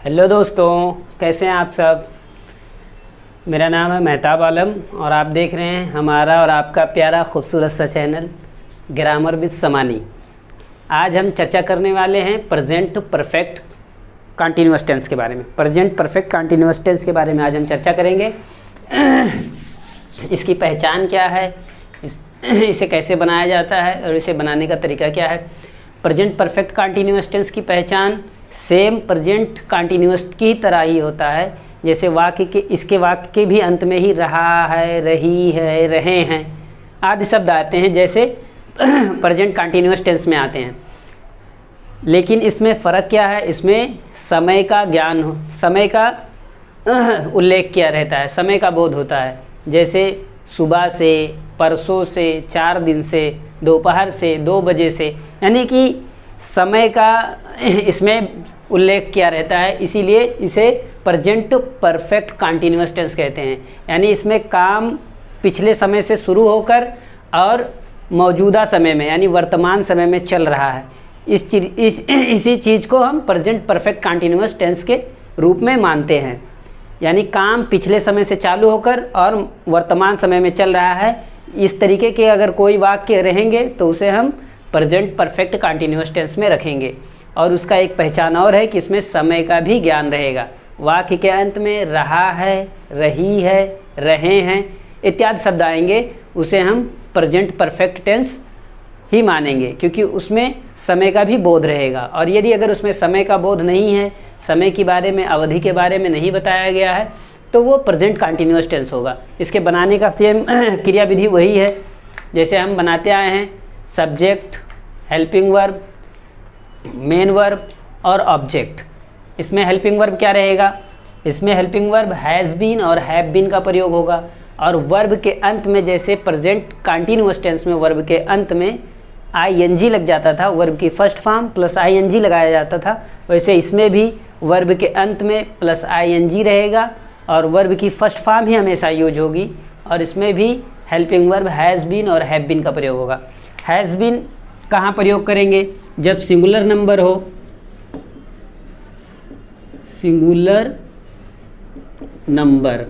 Hello दोस्तों, कैसे हैं आप सब। मेरा नाम है मेहताब आलम और आप देख रहे हैं हमारा और आपका प्यारा खूबसूरत सा चैनल ग्रामर विद समानी। आज हम चर्चा करने वाले हैं प्रेजेंट परफेक्ट कंटीन्यूअस टेंस के बारे में। प्रेजेंट परफेक्ट कंटीन्यूअस टेंस के बारे में आज हम चर्चा करेंगे। इसकी पहचान क्या है, इसे कैसे बनाया जाता है और इसे बनाने का तरीका क्या है। प्रेजेंट परफेक्ट कंटीन्यूअस टेंस की पहचान सेम प्रेजेंट कंटीन्यूअस की तरह ही होता है, जैसे इसके वाक्य के भी अंत में ही रहा है, रही है, रहे हैं आदि शब्द आते हैं, जैसे प्रेजेंट कंटीन्यूअस टेंस में आते हैं। लेकिन इसमें फ़र्क क्या है, इसमें समय का ज्ञान हो, समय का उल्लेख किया रहता है, समय का बोध होता है। जैसे सुबह से, परसों से, 4 दिन से, दोपहर से, 2 बजे से, यानी कि समय का इसमें उल्लेख किया रहता है, इसीलिए इसे प्रेजेंट परफेक्ट कंटीन्यूअस टेंस कहते हैं। यानी इसमें काम पिछले समय से शुरू होकर और मौजूदा समय में यानी वर्तमान समय में चल रहा है। इसी चीज़ को हम प्रेजेंट परफेक्ट कंटीन्यूअस टेंस के रूप में मानते हैं। यानी काम पिछले समय से चालू होकर और वर्तमान समय में चल रहा है। इस तरीके के अगर कोई वाक्य रहेंगे तो उसे हम प्रेजेंट परफेक्ट कंटीन्यूअस टेंस में रखेंगे। और उसका एक पहचान और है कि इसमें समय का भी ज्ञान रहेगा। वाक्य के अंत में रहा है, रही है, रहे हैं इत्यादि शब्द आएंगे, उसे हम प्रेजेंट परफेक्ट टेंस ही मानेंगे, क्योंकि उसमें समय का भी बोध रहेगा। और यदि अगर उसमें समय का बोध नहीं है, समय के बारे में, अवधि के बारे में नहीं बताया गया है, तो वो प्रेजेंट कंटीन्यूअस टेंस होगा। इसके बनाने का सेम क्रिया विधि वही है जैसे हम बनाते आए हैं। Subject, helping verb, main verb और ऑब्जेक्ट। इसमें हेल्पिंग वर्ब क्या रहेगा, इसमें हेल्पिंग वर्ब हैज़ बीन और हैव बीन का प्रयोग होगा। और वर्ब के अंत में, जैसे प्रेजेंट कंटीन्यूअस टेंस में वर्ब के अंत में आईएनजी लग जाता था, वर्ब की फर्स्ट फॉर्म प्लस आईएनजी लगाया जाता था, वैसे इसमें भी वर्ब के अंत में प्लस आईएनजी रहेगा और वर्ब की फर्स्ट फॉर्म ही हमेशा यूज होगी। और इसमें भी हेल्पिंग वर्ब हैज़ बीन और हैव बीन का प्रयोग होगा। हैज़ बीन कहाँ प्रयोग करेंगे, जब सिंगुलर नंबर हो, सिंगुलर नंबर,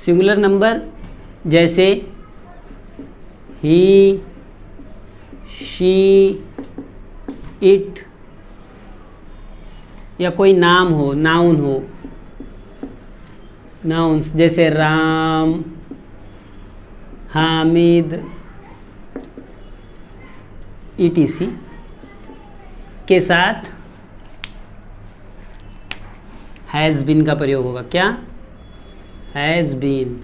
सिंगुलर नंबर जैसे ही, शी, इट, या कोई नाम हो, नाउन हो, नाउन्स जैसे राम, हामिद, ETC के साथ हैज़ बीन का प्रयोग होगा। क्या, हैज़ बीन,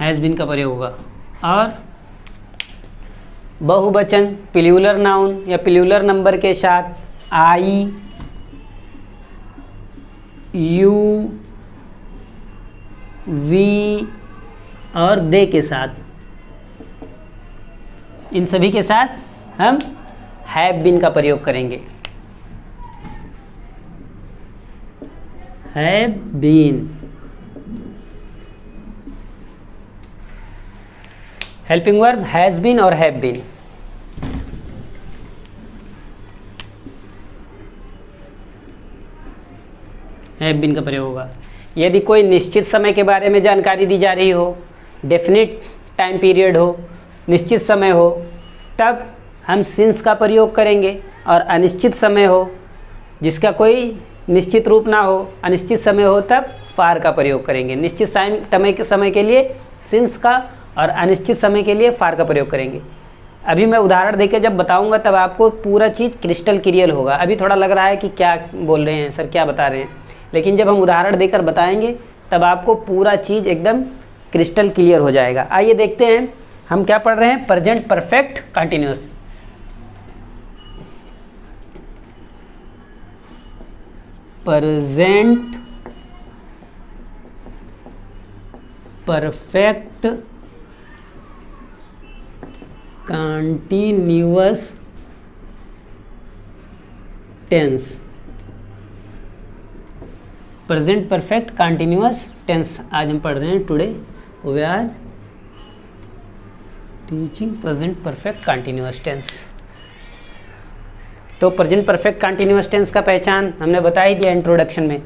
हैज़ बीन का प्रयोग होगा। और बहुवचन प्लूरल नाउन या प्लूरल नंबर के साथ आई, यू, वी और दे के साथ, इन सभी के साथ हम हैव बीन का प्रयोग करेंगे। Have been, helping verb has been और हैव बीन। हैव बीन का प्रयोग होगा यदि कोई निश्चित समय के बारे में जानकारी दी जा रही हो, डेफिनिट टाइम पीरियड हो, निश्चित समय हो, तब हम सिंस का प्रयोग करेंगे। और अनिश्चित समय हो, जिसका कोई निश्चित रूप ना हो, अनिश्चित समय हो, तब फार का प्रयोग करेंगे। निश्चित समय के लिए सिंस का और अनिश्चित समय के लिए फार का प्रयोग करेंगे। अभी मैं उदाहरण देकर जब बताऊंगा तब आपको पूरा चीज़ क्रिस्टल क्लियर होगा। अभी थोड़ा लग रहा है कि क्या बोल रहे हैं सर, क्या बता रहे हैं, लेकिन जब हम उदाहरण देकर बताएंगे तब आपको पूरा चीज़ एकदम क्रिस्टल क्लियर हो जाएगा। आइए देखते हैं हम क्या पढ़ रहे हैं। Present perfect continuous, present perfect continuous tense. Present perfect continuous tense आज हम पढ़ रहे हैं। Today we are teaching present perfect continuous tense. तो प्रेजेंट परफेक्ट कंटिन्यूअस टेंस का पहचान हमने बता ही दिया इंट्रोडक्शन में।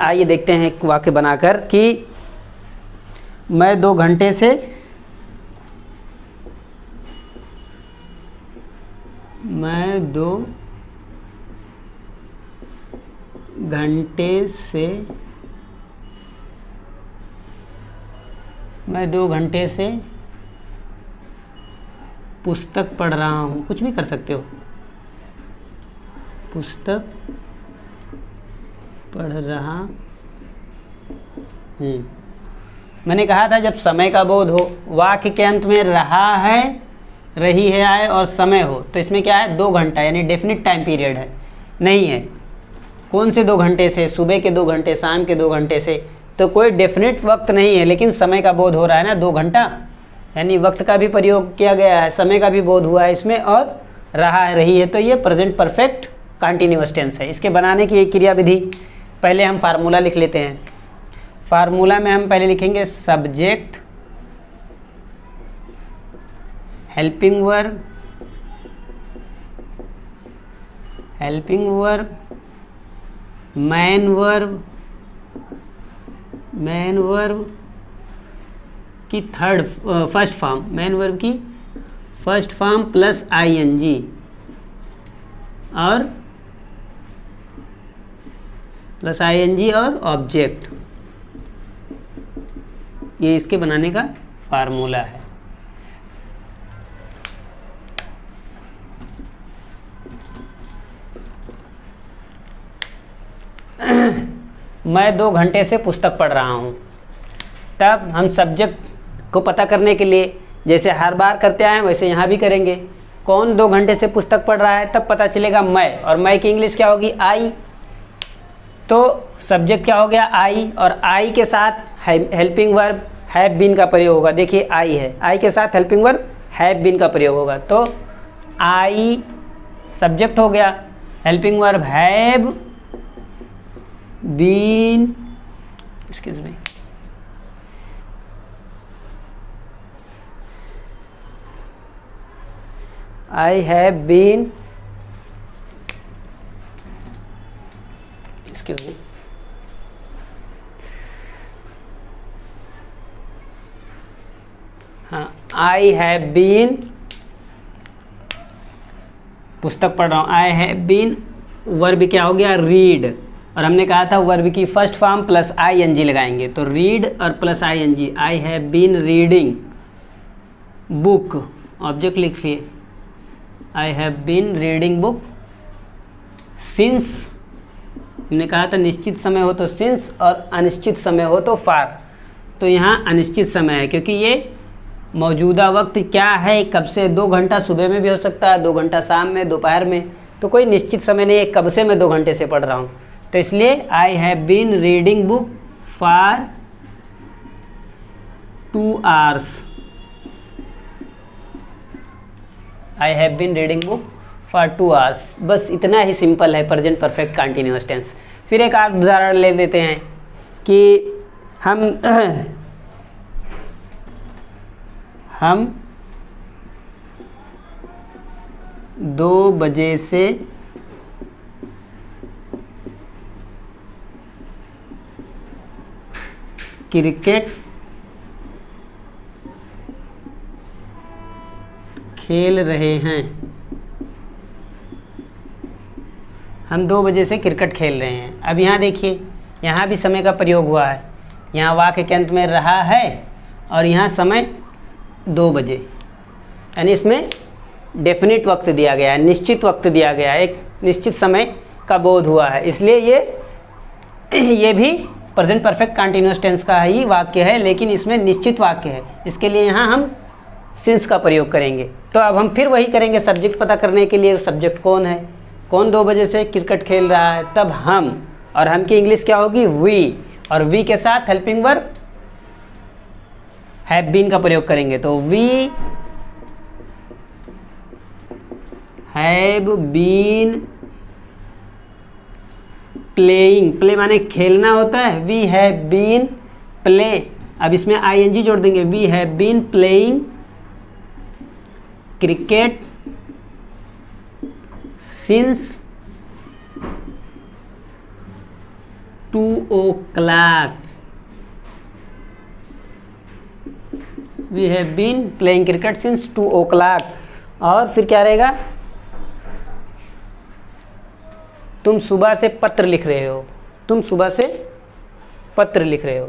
आइए देखते हैं एक वाक्य बनाकर कि मैं 2 घंटे से मैं 2 घंटे से पुस्तक पढ़ रहा हूँ। कुछ भी कर सकते हो, पुस्तक पढ़ रहा हूँ। मैंने कहा था जब समय का बोध हो, वाक्य के अंत में रहा है, रही है, आए और समय हो, तो इसमें क्या है 2 घंटा यानी डेफिनिट टाइम पीरियड है, नहीं है। कौन से 2 घंटे से? सुबह के 2 घंटे, शाम के 2 घंटे से, तो कोई डेफिनेट वक्त नहीं है, लेकिन समय का बोध हो रहा है ना 2 घंटा, यानी वक्त का भी प्रयोग किया गया है, समय का भी बोध हुआ है इसमें, और रहा है, रही है, तो ये प्रेजेंट परफेक्ट कंटिन्यूअस टेंस है। इसके बनाने की एक क्रिया विधि, पहले हम फार्मूला लिख लेते हैं। फार्मूला में हम पहले लिखेंगे subject, helping verb, man verb की फर्स्ट फॉर्म, मैन वर्ब की फर्स्ट फॉर्म प्लस आईएनजी, और ऑब्जेक्ट। ये इसके बनाने का फार्मूला है। मैं 2 घंटे से पुस्तक पढ़ रहा हूँ। तब हम सब्जेक्ट को पता करने के लिए जैसे हर बार करते आए वैसे यहाँ भी करेंगे। कौन 2 घंटे से पुस्तक पढ़ रहा है, तब पता चलेगा मैं, और मैं की इंग्लिश क्या होगी? आई। तो सब्जेक्ट क्या हो गया? आई, और आई के साथ हेल्पिंग वर्ब हैव बीन का प्रयोग होगा। देखिए आई है, आई के साथ हेल्पिंग वर्ब हैव बीन का प्रयोग होगा, तो आई सब्जेक्ट हो गया, helping verb have been, excuse me, I have been, excuse me, हाँ, आई हैव बीन, पुस्तक पढ़ रहा हूँ, आई हैव बीन, वर्ब क्या हो गया? रीड, और हमने कहा था वर्ब की फर्स्ट फॉर्म प्लस आईएनजी लगाएंगे, तो रीड और plus ING, I have been reading book, object लिख लिए, I have been reading book since, हमने कहा था निश्चित समय हो तो सिंस और अनिश्चित समय हो तो फार, तो यहाँ अनिश्चित समय है क्योंकि ये मौजूदा वक्त क्या है, कब से? 2 घंटा सुबह में भी हो सकता है, 2 घंटा शाम में, दोपहर में, तो कोई निश्चित समय नहीं है कब से मैं 2 घंटे से पढ़ रहा हूँ। तो इसलिए I have been reading book for 2 hours, I have been reading book for 2 hours। बस इतना ही सिंपल है प्रेजेंट परफेक्ट कंटिन्यूअस टेंस। फिर एक और उदाहरण ले लेते हैं कि हम 2 बजे से क्रिकेट खेल रहे हैं। हम 2 बजे से क्रिकेट खेल रहे हैं। अब यहाँ देखिए, यहाँ भी समय का प्रयोग हुआ है, यहाँ वाक्य के अंत में रहा है और यहाँ समय 2 बजे, यानी इसमें डेफिनिट वक्त दिया गया है, निश्चित वक्त दिया गया है, एक निश्चित समय का बोध हुआ है, इसलिए ये भी प्रेजेंट परफेक्ट कंटिन्यूअस टेंस का ही वाक्य है, लेकिन इसमें निश्चित वाक्य है, इसके लिए यहाँ हम सिंस का प्रयोग करेंगे। तो अब हम फिर वही करेंगे सब्जेक्ट पता करने के लिए, सब्जेक्ट कौन है, कौन 2 बजे से क्रिकेट खेल रहा है, तब हम, और हम की इंग्लिश क्या होगी? वी, और वी के साथ हेल्पिंग वर्ब हैव बीन का प्रयोग करेंगे, तो we have been playing, play माने खेलना होता है, वी हैव बीन प्ले, अब इसमें आईएनजी जोड़ देंगे, we have been playing cricket since 2 o'clock we have been playing cricket since 2 o'clock। और फिर क्या रहेगा, तुम सुबह से पत्र लिख रहे हो, तुम सुबह से पत्र लिख रहे हो,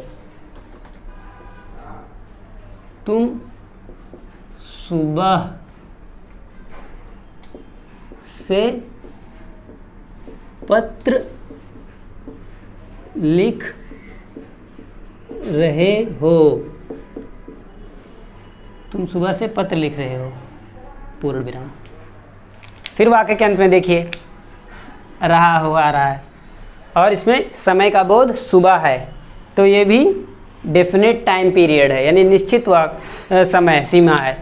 तुम सुबह से पत्र लिख रहे हो, तुम सुबह से पत्र लिख रहे हो, पूर्ण विराम। फिर वाक्य के अंत में देखिए, रहा हो, आ रहा है, और इसमें समय का बोध सुबह है, तो ये भी डेफिनेट टाइम पीरियड है, यानी निश्चित समय सीमा है।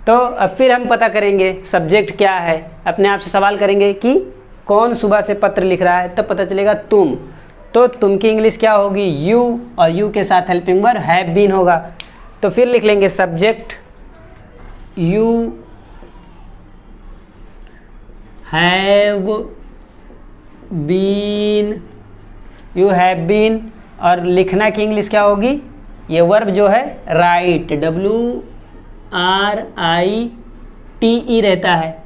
तो अब फिर हम पता करेंगे सब्जेक्ट क्या है, अपने आप से सवाल करेंगे कि कौन सुबह से पत्र लिख रहा है, तब पता चलेगा तुम। तो तुम की इंग्लिश क्या होगी, यू, और यू के साथ हेल्पिंग वर्ब हैव बीन होगा। तो फिर लिख लेंगे subject you have been, you have been, और लिखना की इंग्लिश क्या होगी, ये वर्ब जो है राइट, WRITE रहता है,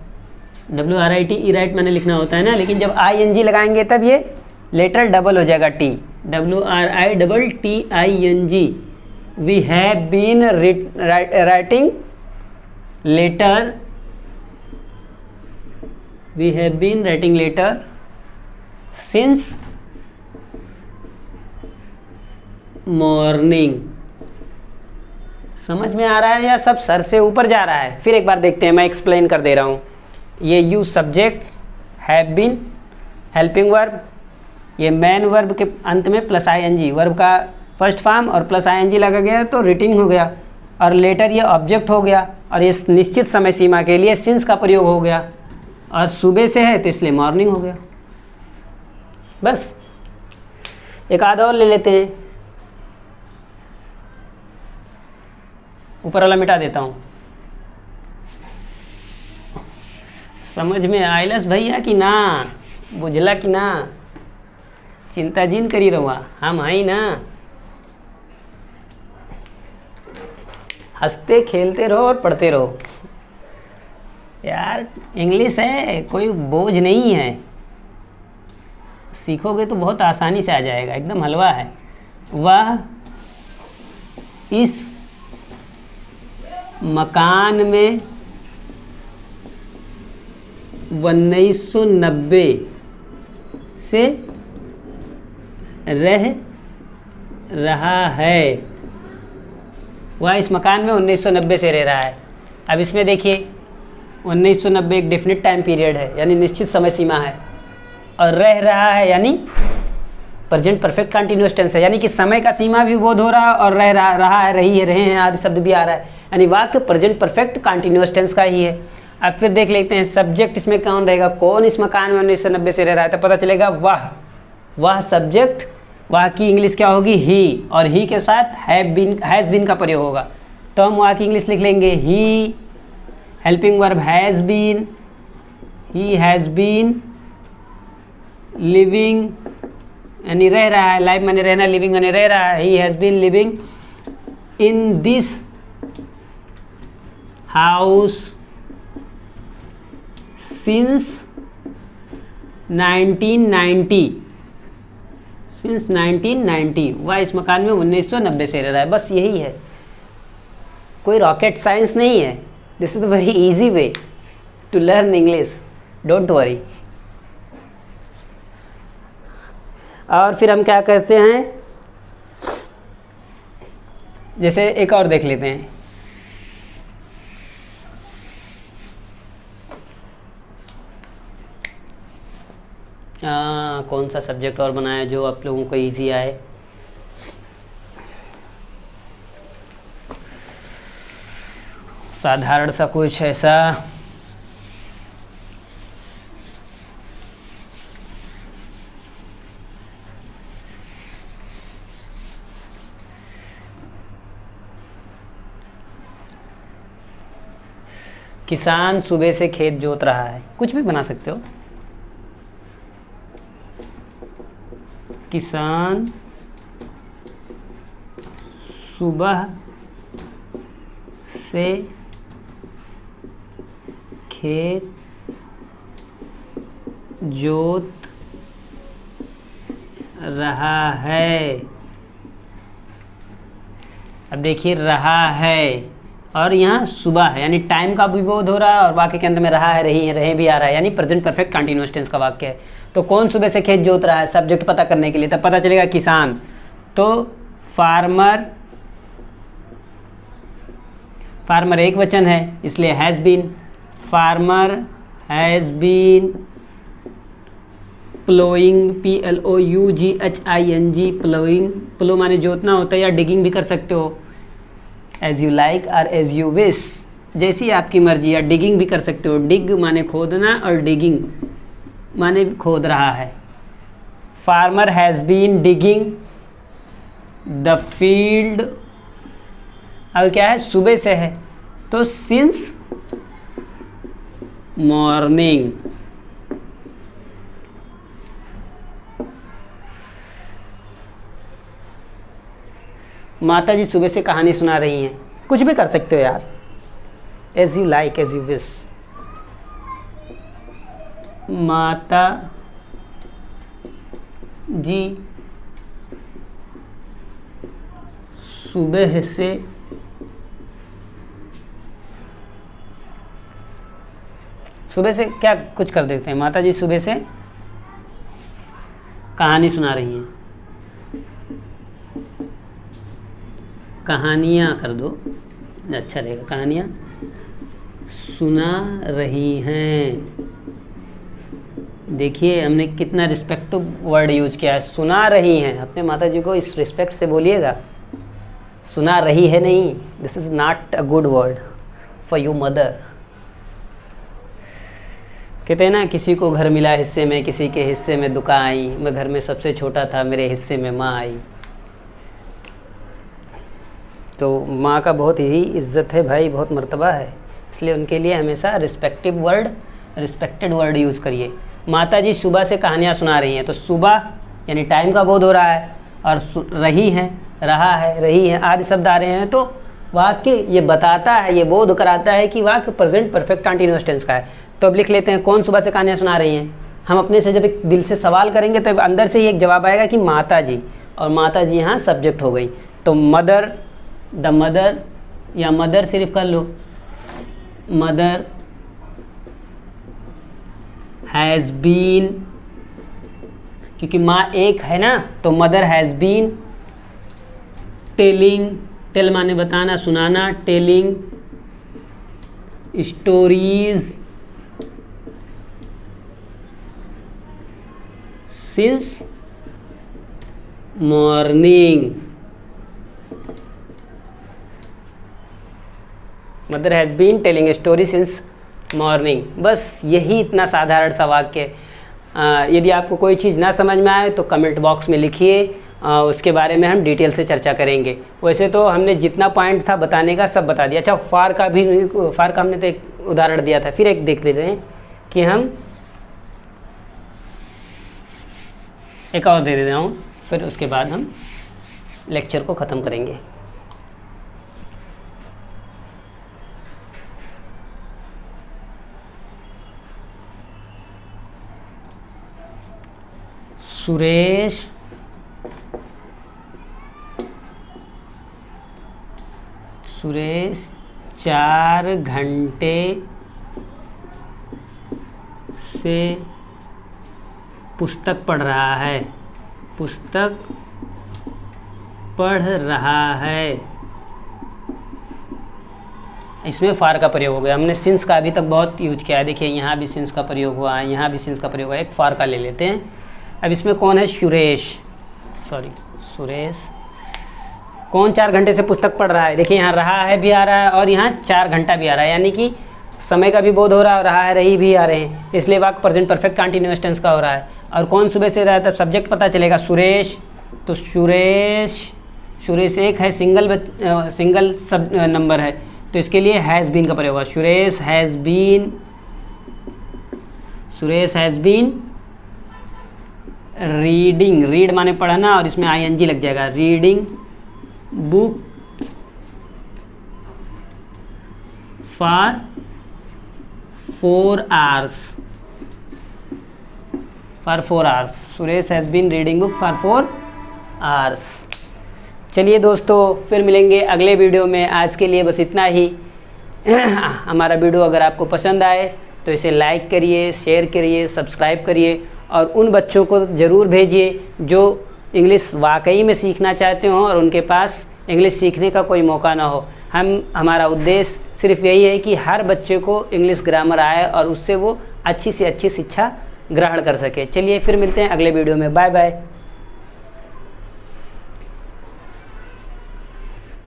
WRITE राइट मैंने लिखना होता है ना, लेकिन जब ING लगाएंगे तब ये लेटर डबल हो जाएगा, T, WRITTING। We have been writing letter, we have been writing letter since morning. समझ में आ रहा है या सब सर से ऊपर जा रहा है? फिर एक बार देखते हैं, मैं एक्सप्लेन कर दे रहा हूँ। ये you subject, have been helping verb, ये मैन वर्ब के अंत में प्लस ING, वर्ब का फर्स्ट फॉर्म और प्लस ING लगा गया तो रिटिंग हो गया, और लेटर ये ऑब्जेक्ट हो गया, और ये निश्चित समय सीमा के लिए सिंस का प्रयोग हो गया, और सुबह से है तो इसलिए मॉर्निंग हो गया। बस एक आधा और ले लेते हैं, ऊपर वाला मिटा देता हूँ। समझ में आइलस भैया कि ना, बुझला कि ना, चिंता जिन करी रहुआ, हम आई ना, हंसते खेलते रहो और पढ़ते रहो यार। इंग्लिश है, कोई बोझ नहीं है, सीखोगे तो बहुत आसानी से आ जाएगा, एकदम हलवा है। वह इस मकान में 1990 से रह रहा है, वह इस मकान में 1990 से रह रहा है। अब इसमें देखिए 1990 एक डेफिनेट टाइम पीरियड है, यानी निश्चित समय सीमा है, और रह रहा है यानी प्रेजेंट परफेक्ट कंटिन्यूअस टेंस है, यानी कि समय का सीमा भी बोध हो रहा है और रह रहा है, रही है, रहे हैं आदि शब्द भी आ रहा है, यानी वाक्य प्रेजेंट परफेक्ट कंटिन्यूअस टेंस का ही है। अब फिर देख लेते हैं सब्जेक्ट इसमें कौन रहेगा, कौन इस मकान में 1990 से रह रहा है, तो पता चलेगा वह सब्जेक्ट, वह की इंग्लिश क्या होगी, ही, और ही के साथ हैव बीन, हैज़ बीन का प्रयोग होगा, तो हम वहाँ की इंग्लिश लिख लेंगे ही, helping verb has been, he has been living, यानी रह रहा है, लाइफ माने रहना, लिविंग माने रह रहा है, he has been living in this house since 1990, since 1990, वह इस मकान में 1990 से रह रहा है। बस यही है, कोई रॉकेट साइंस नहीं है। This is a very easy way to learn English, don't worry. और फिर हम क्या करते हैं, जैसे एक और देख लेते हैं, कौन सा सब्जेक्ट और बनाया जो आप लोगों को इजी आए। साधारण सा कुछ ऐसा, किसान सुबह से खेत जोत रहा है, कुछ भी बना सकते हो। किसान सुबह से खेत जोत रहा है। अब देखिए रहा है और यहाँ सुबह है, यानी टाइम का भी बोध हो रहा है और वाक्य के अंत में रहा है, रही है, रहे भी आ रहा है, यानी प्रेजेंट परफेक्ट कंटीन्यूअस टेंस का वाक्य है। तो कौन सुबह से खेत जोत रहा है, सब्जेक्ट पता करने के लिए, तब पता चलेगा किसान। तो फार्मर, फार्मर एक वचन है इसलिए has been, farmer has been ploughing, PLOUGHING, ploughing, plough माने जोतना होता है या डिगिंग भी कर सकते हो, एज यू लाइक और एज यू विश, जैसी आपकी मर्जी, या डिगिंग भी कर सकते हो। डिग माने खोदना और डिगिंग माने खोद रहा है। Farmer has been digging the field, अब क्या है, सुबह से है तो सिंस मॉर्निंग। माता जी सुबह से कहानी सुना रही हैं, कुछ भी कर सकते हो यार, as you like as you wish. माता जी सुबह से क्या कुछ कर देते हैं, माता जी सुबह से कहानी सुना रही हैं, कहानियाँ कर दो, अच्छा रहेगा, कहानियाँ सुना रही हैं। देखिए हमने कितना रिस्पेक्टिव वर्ड यूज किया है, सुना रही हैं। अपने माता जी को इस रिस्पेक्ट से बोलिएगा, सुना रही है नहीं, this is not a good word for you mother. कहते हैं ना, किसी को घर मिला हिस्से में, किसी के हिस्से में दुका आई, मैं घर में सबसे छोटा था, मेरे हिस्से में माँ आई। तो माँ का बहुत ही इज्जत है भाई, बहुत मर्तबा है, इसलिए उनके लिए हमेशा respective word, respected word use करिए। माता जी सुबह से कहानियाँ सुना रही हैं, तो सुबह यानी टाइम का बोध हो रहा है, और रही हैं, रहा है, रही हैं आदि शब्द आ रहे हैं, तो वाक्य ये बताता है, ये बोध कराता है कि वाक्य प्रेजेंट परफेक्ट कंटीन्यूअस टेंस का है। तो अब लिख लेते हैं, कौन सुबह से कहानियाँ सुना रही हैं। हम अपने से जब एक दिल से सवाल करेंगे तब अंदर से ही एक जवाब आएगा कि माता जी, और माता जी यहाँ सब्जेक्ट हो गई। तो मदर, द मदर, या मदर सिर्फ कर लो, मदर हैज़ बीन, क्योंकि माँ एक है ना, तो mother has been telling, tell माने बताना, सुनाना, telling stories since morning. Mother has been telling story since morning. बस यही इतना साधारण सा वाक्य है। यदि आपको कोई चीज़ ना समझ में आए तो कमेंट बॉक्स में लिखिए, उसके बारे में हम डिटेल से चर्चा करेंगे। वैसे तो हमने जितना पॉइंट था बताने का सब बता दिया। अच्छा, फार का हमने तो एक उदाहरण दिया था, फिर एक देख लेते हैं कि हम एक और दे देता हूँ, फिर उसके बाद हम लेक्चर को ख़त्म करेंगे। सुरेश 4 घंटे से पुस्तक पढ़ रहा है, पुस्तक पढ़ रहा है। इसमें फार का प्रयोग हो गया। हमने सिंस का अभी तक बहुत यूज किया है। देखिए यहाँ भी सिंस का प्रयोग हुआ है, यहाँ भी सिंस का प्रयोग हुआ है। एक फार का ले लेते हैं। अब इसमें कौन है? सुरेश कौन 4 घंटे से पुस्तक पढ़ रहा है? देखिए यहाँ रहा है भी आ रहा है और यहाँ 4 घंटा भी आ रहा है, यानी कि समय का भी बोध हो रहा है और रहा है रही भी आ रहे हैं, इसलिए वाक्य प्रेजेंट परफेक्ट कंटीन्यूअस टेंस का हो रहा है। और कौन सुबह से रहा है तब सब्जेक्ट पता चलेगा, सुरेश। तो सुरेश एक है, सिंगल सब नंबर है, तो इसके लिए हैज़ बीन का प्रयोग होगा। Suresh has been reading, read माने पढ़ना और इसमें आईएनजी लग जाएगा, reading book for 4 hours, for 4 hours, Suresh has been reading book for 4 hours। चलिए दोस्तों, फिर मिलेंगे अगले वीडियो में। आज के लिए बस इतना ही। हमारा वीडियो अगर आपको पसंद आए तो इसे लाइक करिए, शेयर करिए, सब्सक्राइब करिए और उन बच्चों को ज़रूर भेजिए जो इंग्लिश वाकई में सीखना चाहते हों और उनके पास इंग्लिश सीखने का कोई मौका ना हो। हमारा उद्देश्य सिर्फ यही है कि हर बच्चे को इंग्लिश ग्रामर आए और उससे वो अच्छी से अच्छी शिक्षा ग्रहण कर सके। चलिए फिर मिलते हैं अगले वीडियो में। Bye bye.